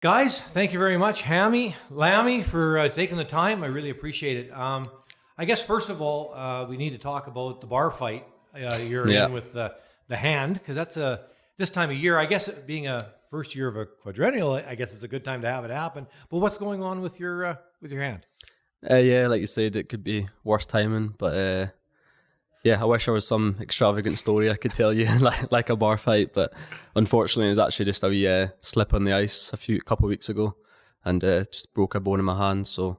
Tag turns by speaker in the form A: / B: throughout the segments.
A: Guys, thank you very much, Hammy, Lammie, for taking the time. I really appreciate it. I guess first of all, we need to talk about the bar fight you're in with the hand, because that's this time of year. I guess it being a first year of a quadrennial, I guess it's a good time to have it happen. But what's going on with your hand?
B: Yeah, like you said, it could be worse timing, but yeah, I wish there was some extravagant story I could tell you, like a bar fight. But unfortunately, it was actually just a wee slip on the ice couple of weeks ago, and just broke a bone in my hand. So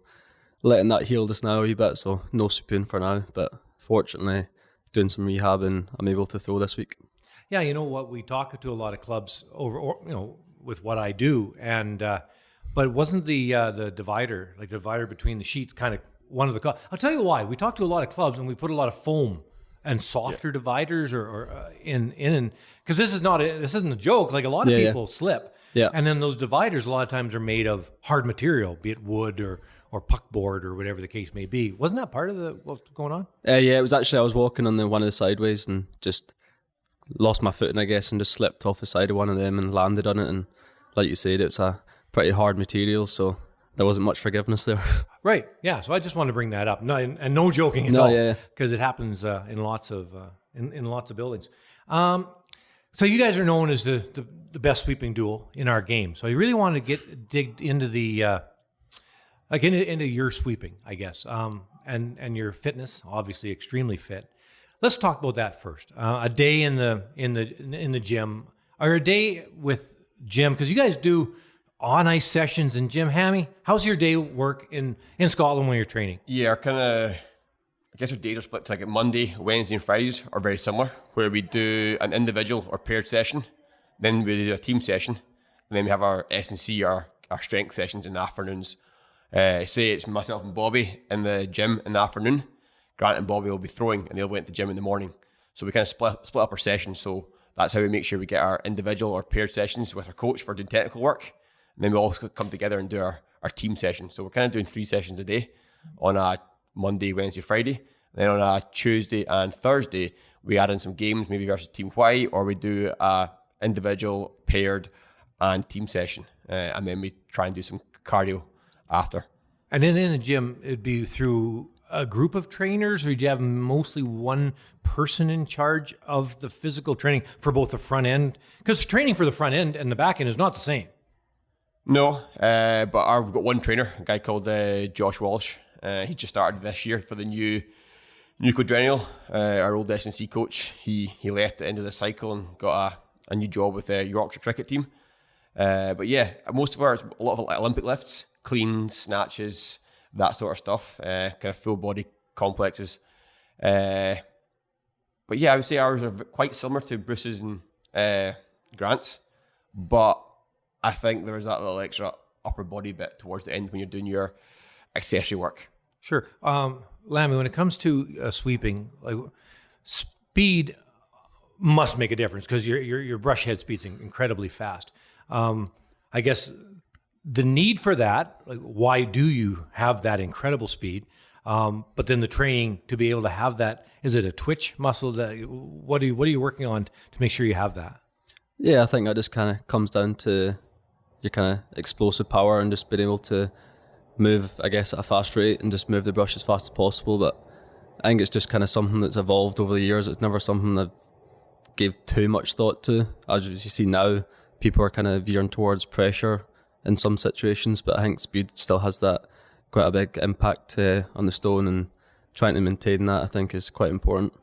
B: letting that heal just now a wee bit. So no sweeping for now. But fortunately, doing some rehab, and I'm able to throw this week.
A: Yeah, you know what? We talk to a lot of clubs with what I do, and but wasn't the divider, like the divider between the sheets, kind of one of the? I'll tell you why. We talk to a lot of clubs, and we put a lot of foam and softer dividers or in because this isn't a joke. Like a lot of people slip, and then those dividers a lot of times are made of hard material, be it wood or puckboard or whatever the case may be. Wasn't that part of what's going on?
B: Yeah, it was actually, I was walking on one of the sideways and just lost my footing, I guess, and just slipped off the side of one of them and landed on it. And like you said, it's a pretty hard material, so there wasn't much forgiveness there.
A: Right. Yeah. So I just wanted to bring that up. No, and no joking at all, because it happens in lots of buildings. So you guys are known as the best sweeping duo in our game. So I really wanted to dig into the into your sweeping, I guess, and your fitness. Obviously, extremely fit. Let's talk about that first. A day in the gym, or a day with gym, because you guys do on ice sessions in gym. Hammy, how's your day work in Scotland when you're training?
C: Yeah, I guess our days are split to like Monday, Wednesday, and Fridays are very similar, where we do an individual or paired session, then we do a team session, and then we have our S&C, our strength sessions in the afternoons. Say it's myself and Bobby in the gym in the afternoon. Grant and Bobby will be throwing, and they'll go into the gym in the morning. So we kind of split up our sessions. So that's how we make sure we get our individual or paired sessions with our coach for doing technical work. And then we all come together and do our team session. So we're kind of doing 3 sessions a day on a Monday, Wednesday, Friday. And then on a Tuesday and Thursday, we add in some games, maybe versus Team Mouat, or we do a individual, paired, and team session. And then we try and do some cardio after.
A: And then in the gym, it'd be through a group of trainers, or do you have mostly one person in charge of the physical training for both the front end? Because training for the front end and the back end is not the same.
C: No, but we've got one trainer, a guy called Josh Walsh. He just started this year for the new quadrennial. Our old S&C coach, he left at the end of the cycle and got a new job with the Yorkshire cricket team. But yeah, most of a lot of Olympic lifts, cleans, snatches, that sort of stuff, kind of full body complexes. But yeah, I would say ours are quite similar to Bruce's and Grant's, but I think there is that little extra upper body bit towards the end when you're doing your accessory work.
A: Sure. Lammie, when it comes to sweeping, like speed must make a difference, because your brush head speed's incredibly fast. I guess the need for that, like, why do you have that incredible speed? But then the training to be able to have that, is it a twitch muscle? What are you working on to make sure you have that?
B: Yeah, I think that just kind of comes down to your kind of explosive power and just being able to move, I guess, at a fast rate and just move the brush as fast as possible. But I think it's just kind of something that's evolved over the years. It's never something that I gave too much thought to. As you see now, people are kind of veering towards pressure in some situations, but I think speed still has that quite a big impact on the stone, and trying to maintain that, I think, is quite important.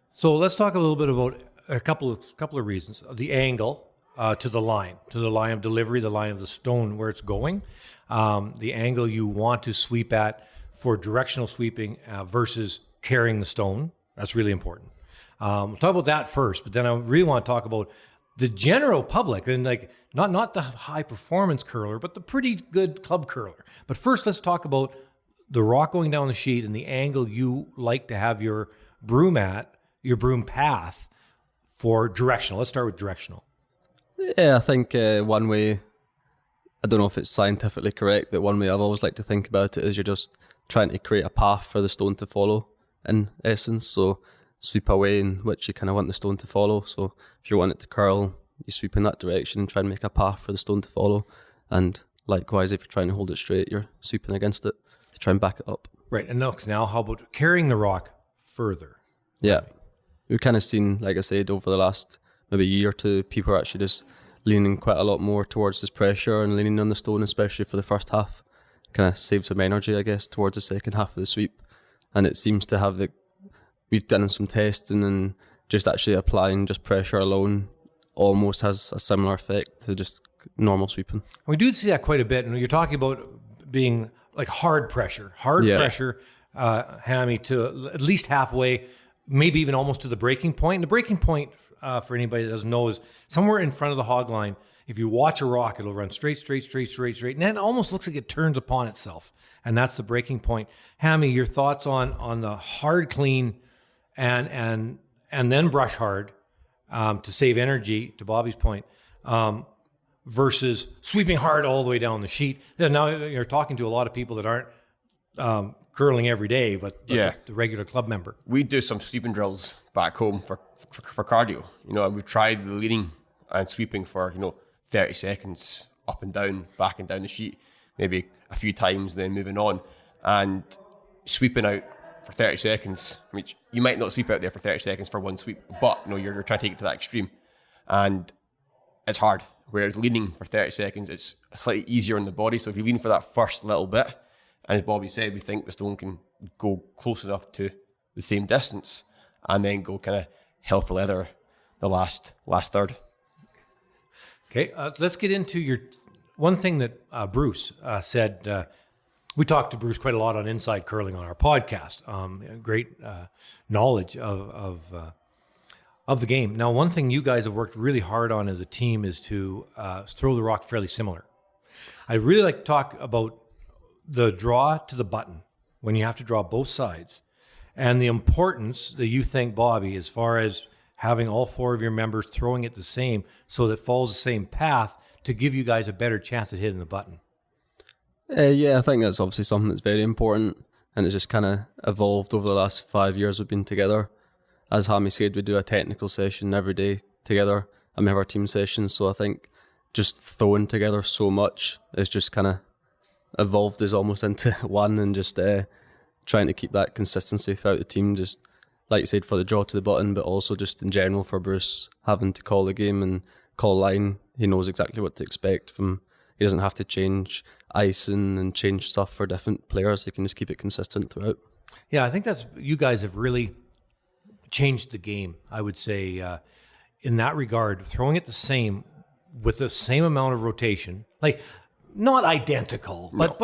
A: So let's talk a little bit about a couple of reasons. The angle to the line of delivery, the line of the stone where it's going, the angle you want to sweep at for directional sweeping versus carrying the stone. That's really important. We'll talk about that first, but then I really want to talk about the general public, and like not the high performance curler, but the pretty good club curler. But first, let's talk about the rock going down the sheet and the angle you like to have your broom at, your broom path for directional. Let's start with directional.
B: Yeah, I think one way, I don't know if it's scientifically correct, but one way I've always liked to think about it is you're just trying to create a path for the stone to follow, in essence. So sweep away in which you kind of want the stone to follow. So if you want it to curl, you sweep in that direction and try and make a path for the stone to follow. And likewise, if you're trying to hold it straight, you're sweeping against it to try and back it up.
A: Right. And now how about carrying the rock further?
B: Yeah. We've kind of seen, like I said, over the last maybe year or two, people are actually just leaning quite a lot more towards this pressure and leaning on the stone, especially for the first half. Kind of save some energy, I guess, towards the second half of the sweep. And it seems to have we've done some testing, and just actually applying just pressure alone almost has a similar effect to just normal sweeping.
A: We do see that quite a bit. And you're talking about being like hard pressure, Hammy, to at least halfway, maybe even almost to the breaking point. And the breaking point, for anybody that doesn't know, is somewhere in front of the hog line. If you watch a rock, it'll run straight, and then it almost looks like it turns upon itself. And that's the breaking point. Hammy, your thoughts on the hard clean and then brush hard to save energy, to Bobby's point, versus sweeping hard all the way down the sheet. Now you're talking to a lot of people that aren't curling every day, but the regular club member.
C: We do some sweeping drills back home for cardio. And we've tried the leaning and sweeping for 30 seconds up and down, back and down the sheet, maybe a few times, then moving on. And sweeping out for 30 seconds, which you might not sweep out there for 30 seconds for one sweep, but you're trying to take it to that extreme. And it's hard. Whereas leaning for 30 seconds, it's slightly easier on the body. So if you lean for that first little bit, and as Bobby said, we think the stone can go close enough to the same distance and then go kind of hell for leather the last third.
A: Okay, let's get into one thing that Bruce said. We talked to Bruce quite a lot on Inside Curling on our podcast. Great knowledge of the game. Now, one thing you guys have worked really hard on as a team is to throw the rock fairly similar. I'd really like to talk about the draw to the button when you have to draw both sides, and the importance that you think, Bobby, as far as having all four of your members throwing it the same so that it follows the same path to give you guys a better chance at hitting the button.
B: Yeah, I think that's obviously something that's very important, and it's just kind of evolved over the last 5 years we've been together. As Hammy said, we do a technical session every day together, and we have our team sessions, so I think just throwing together so much is just kind of evolved us almost into one, and just trying to keep that consistency throughout the team, just like you said, for the draw to the button, but also just in general for Bruce having to call the game and call line. He knows exactly what to expect from. He doesn't have to change icing and change stuff for different players. He can just keep it consistent throughout.
A: Yeah, I think you guys have really changed the game, I would say, in that regard, throwing it the same with the same amount of rotation, like not identical, but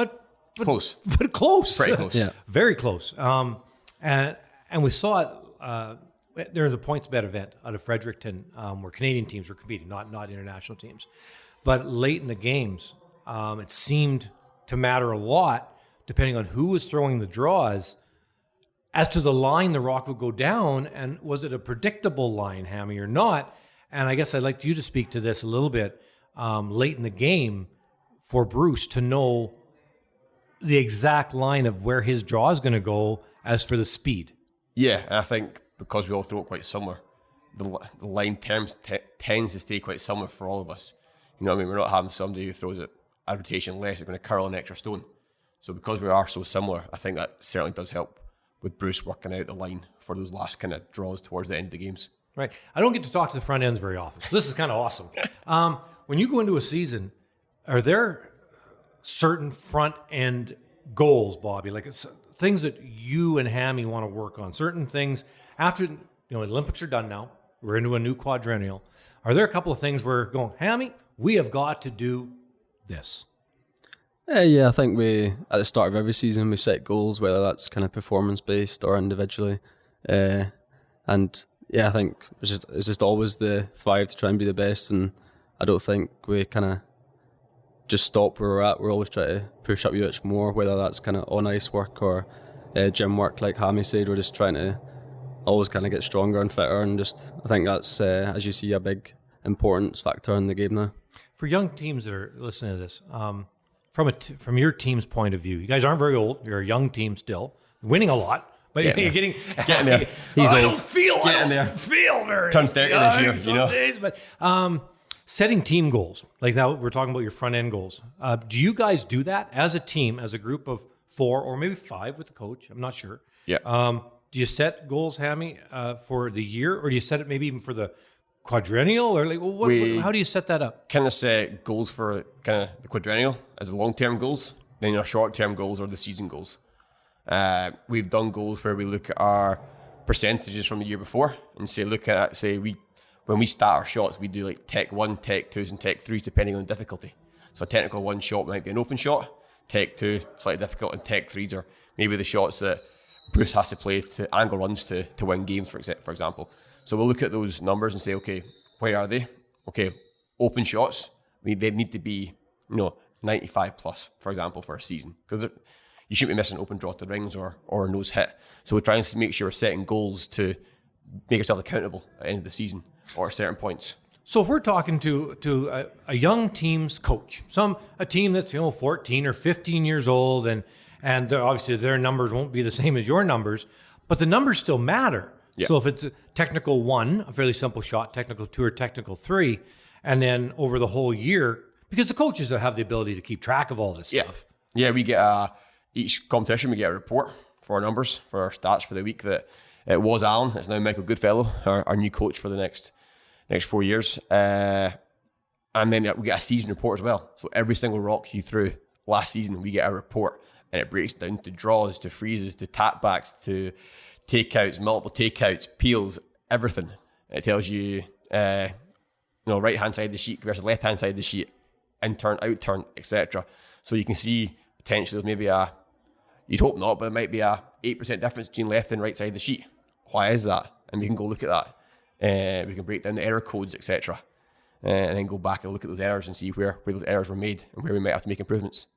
C: close.
A: But close.
C: Very close.
B: Yeah.
A: Very close. And we saw it. There was a points bet event out of Fredericton where Canadian teams were competing, not international teams. But late in the games, it seemed to matter a lot, depending on who was throwing the draws, as to the line the rock would go down, and was it a predictable line, Hammy, or not? And I guess I'd like you to speak to this a little bit late in the game for Bruce to know the exact line of where his draw is going to go as for the speed.
C: Yeah, I think because we all throw it quite similar, the line tends to stay quite similar for all of us. You know what I mean? We're not having somebody who throws it a rotation less, they're going to curl an extra stone. So because we are so similar, I think that certainly does help with Bruce working out the line for those last kind of draws towards the end of the games.
A: Right. I don't get to talk to the front ends very often. So this is kind of awesome. When you go into a season, are there certain front end goals, Bobby? Like it's things that you and Hammy want to work on? Certain things after the Olympics are done now. We're into a new quadrennial. Are there a couple of things we're going, Hammy, we have got to do this?
B: Yeah, I think at the start of every season, we set goals, whether that's kind of performance-based or individually. And yeah, I think it's just always the thrive to try and be the best. And I don't think we kind of just stop where we're at. We're always trying to push up a bit more, whether that's kind of on ice work or gym work, like Hammy said. We're just trying to always kind of get stronger and fitter. And just, I think that's, as you see, a big importance factor in the game now. For
A: young teams that are listening to this, from your team's point of view, you guys aren't very old. You're a young team still, winning a lot, but you're getting
C: there.
A: He's
C: old.
A: I don't feel very.
C: Turn 30 this year,
A: some days, but setting team goals. Like now we're talking about your front end goals. Do you guys do that as a team, as a group of 4 or maybe 5 with the coach? I'm not sure.
C: Yeah.
A: Do you set goals, Hammy, for the year, or do you set it maybe even for the quadrennial, or like how do you set that up?
C: Kind of set goals for kind of the quadrennial as the long-term goals. Then your short-term goals are the season goals. We've done goals where we look at our percentages from the year before and when we start our shots, we do like Tech 1, Tech 2s, and Tech 3s depending on the difficulty. So a technical 1 shot might be an open shot, Tech 2 slightly difficult, and Tech 3s are maybe the shots that Bruce has to play to angle runs to win games, for example. So we'll look at those numbers and say, okay, where are they? Okay, open shots, they need to be 95 plus, for example, for a season, because you shouldn't be missing open draw to rings or a nose hit. So we're trying to make sure we're setting goals to make ourselves accountable at the end of the season or at certain points.
A: So if we're talking to a young team's coach, a team that's 14 or 15 years old, and obviously their numbers won't be the same as your numbers, but the numbers still matter.
C: Yeah.
A: So if it's a technical 1, a fairly simple shot, technical 2 or technical 3, and then over the whole year, because the coaches have the ability to keep track of all this stuff.
C: Yeah, we get each competition, we get a report for our numbers, for our stats for the week. That it was Alan, it's now Michael Goodfellow, our new coach for the next 4 years. And then we get a season report as well. So every single rock you threw last season, we get a report, and it breaks down to draws, to freezes, to tap-backs, to takeouts, multiple takeouts, peels, everything. It tells you, right-hand side of the sheet versus left-hand side of the sheet, in-turn, out-turn, etc. So you can see potentially maybe you'd hope not, but it might be a 8% difference between left and right side of the sheet. Why is that? And we can go look at that. We can break down the error codes, etc. And then go back and look at those errors and see where those errors were made and where we might have to make improvements.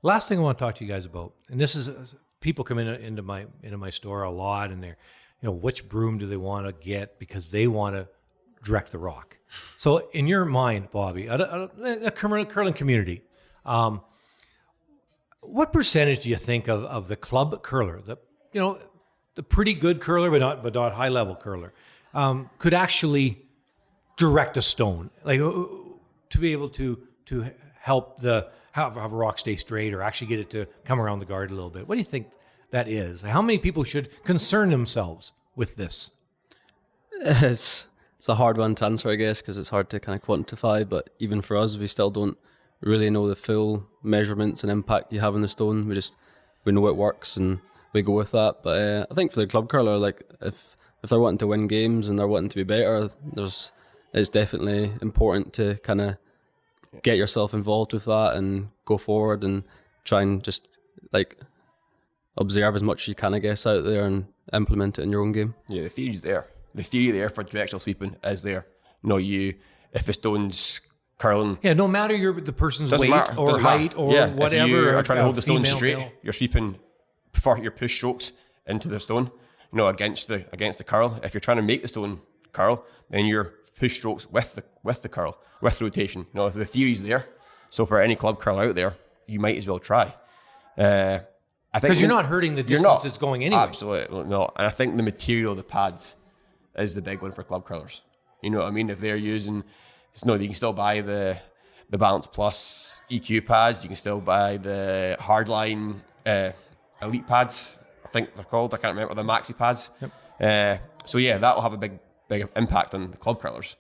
A: Last thing I want to talk to you guys about, and this is people come into my store a lot, and they're, which broom do they want to get because they want to direct the rock. So in your mind, Bobby, a curling community, what percentage do you think of the club curler, the pretty good curler but not high level curler, could actually direct a stone, like to be able to help have a rock stay straight or actually get it to come around the guard a little bit? What do you think that is? How many people should concern themselves with this?
B: It's a hard one to answer, I guess, because it's hard to kind of quantify. But even for us, we still don't really know the full measurements and impact you have on the stone. We know it works and we go with that. But I think for the club curler, like if they're wanting to win games and they're wanting to be better, it's definitely important to kind of get yourself involved with that and go forward and try and just like observe as much as you can, I guess, out there and implement it in your own game. Yeah,
C: the theory's there. The theory there for directional sweeping is there. If the stone's curling,
A: no matter the person's weight
C: matter.
A: Or height or whatever.
C: If you are trying to hold the stone
A: female,
C: straight,
A: male.
C: you're sweeping for your push strokes into the stone, against the curl. If you're trying to make the stone curl, then your push strokes with the curl, with rotation. The theory's there. So for any club curl out there, you might as well try. I think
A: because you're not hurting the distance it's going anyway.
C: Absolutely not. And I think the material of the pads is the big one for club curlers. You know what I mean? If they're using, you can still buy the Balance Plus EQ pads. You can still buy the Hardline Elite pads. I think they're called. I can't remember, the Maxi pads. Yep. So that will have a big impact on the club curlers.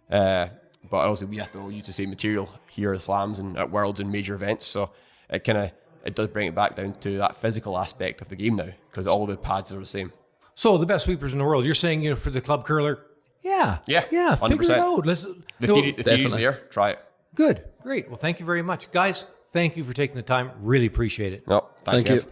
C: But also we have to all use the same material here at slams and at worlds and major events. So it does bring it back down to that physical aspect of the game now, because all the pads are the same.
A: So the best sweepers in the world, you're saying, for the club curler, yeah,
C: 100%.
A: figure it out.
C: The theory's there. Try it.
A: Good, great. Well, thank you very much, guys. Thank you for taking the time. Really appreciate it.
C: No, thanks,
B: Thank you.